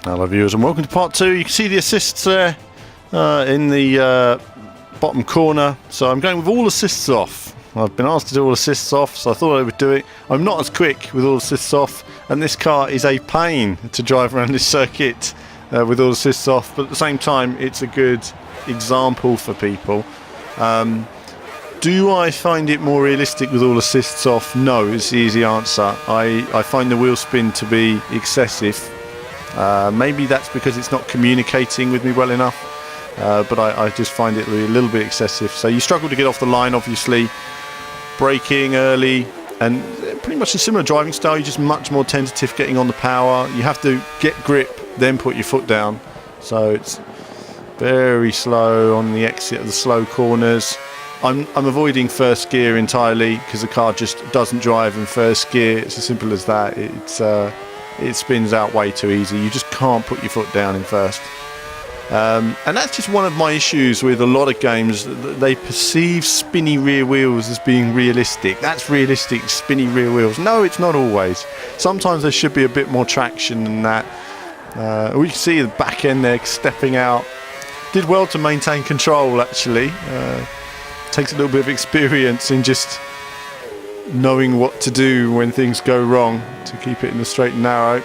Hello viewers and welcome to part 2. You can see the assists there in the bottom corner. So I'm going with all assists off. I've been asked to do all assists off, so I thought I would do it. I'm not as quick with all assists off, and this car is a pain to drive around this circuit with all assists off, but at the same time it's a good example for people. Do I find it more realistic with all assists off? No, is the easy answer. I find the wheel spin to be excessive. Maybe that's because it's not communicating with me well enough, but I just find it a little bit excessive. So you struggle to get off the line, obviously. Braking early, and pretty much a similar driving style. You're just much more tentative getting on the power. You have to get grip, then put your foot down. So it's very slow on the exit of the slow corners. I'm avoiding first gear entirely because the car just doesn't drive in first gear. It's as simple as that. It spins out way too easy. You just can't put your foot down in first. And that's just one of my issues with a lot of games. They perceive spinny rear wheels as being realistic. That's realistic, spinny rear wheels. No, it's not always. Sometimes there should be a bit more traction than that. We can see the back end there stepping out. Did well to maintain control, actually. Takes a little bit of experience in just knowing what to do when things go wrong to keep it in the straight and narrow.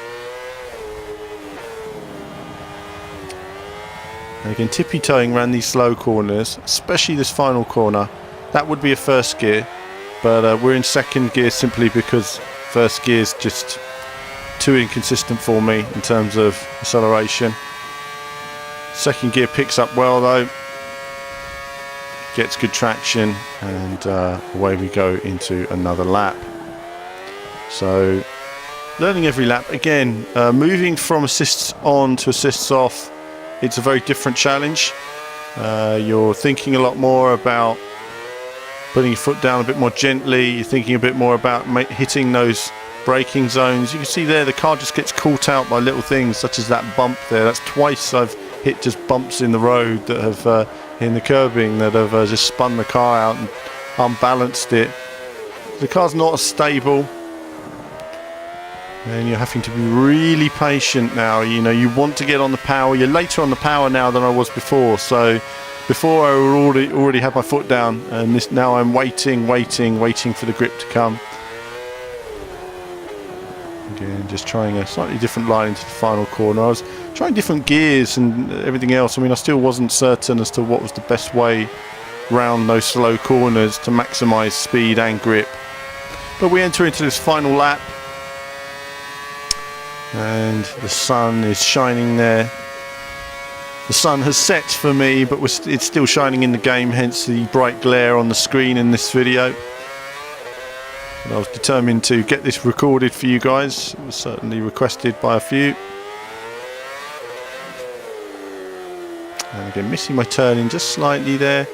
And again, tippy-toeing around these slow corners, especially this final corner. That would be a first gear, but we're in second gear simply because first gear is just too inconsistent for me in terms of acceleration. Second gear picks up well though, gets good traction, and away we go into another lap. So learning every lap. Again, moving from assists on to assists off, it's a very different challenge. You're thinking a lot more about putting your foot down a bit more gently. You're thinking a bit more about hitting those braking zones. You can see there the car just gets caught out by little things such as that bump there. That's twice I've hit just bumps in the road that have in the curbing that have just spun the car out and unbalanced it. The car's not as stable, and you're having to be really patient now. You know, you want to get on the power. You're later on the power now than I was before. So before I already had my foot down, and now I'm waiting for the grip to come. Again, just trying a slightly different line into the final corner. I was trying different gears and everything else. I mean, I still wasn't certain as to what was the best way round those slow corners to maximise speed and grip. But we enter into this final lap, and the sun is shining there. The sun has set for me, but it's still shining in the game, hence the bright glare on the screen in this video. But I was determined to get this recorded for you guys. It was certainly requested by a few. And again, missing my turning just slightly there.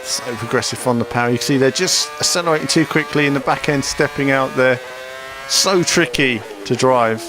So progressive on the power. You can see they're just accelerating too quickly in the back end, stepping out there. So tricky to drive.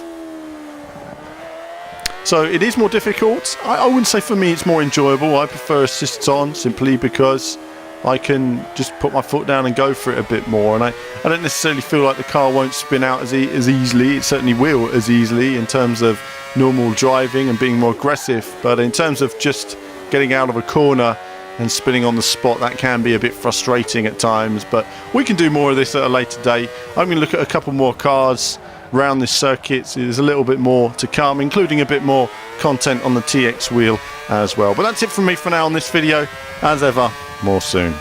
So it is more difficult. I wouldn't say for me it's more enjoyable. I prefer assists on simply because I can just put my foot down and go for it a bit more, and I don't necessarily feel like the car won't spin out as easily. It certainly will as easily in terms of normal driving and being more aggressive, but in terms of just getting out of a corner and spinning on the spot, that can be a bit frustrating at times. But we can do more of this at a later date. I'm going to look at a couple more cars around this circuit. So there's a little bit more to come, including a bit more content on the TX wheel as well. But that's it from me for now on this video. As ever, more soon.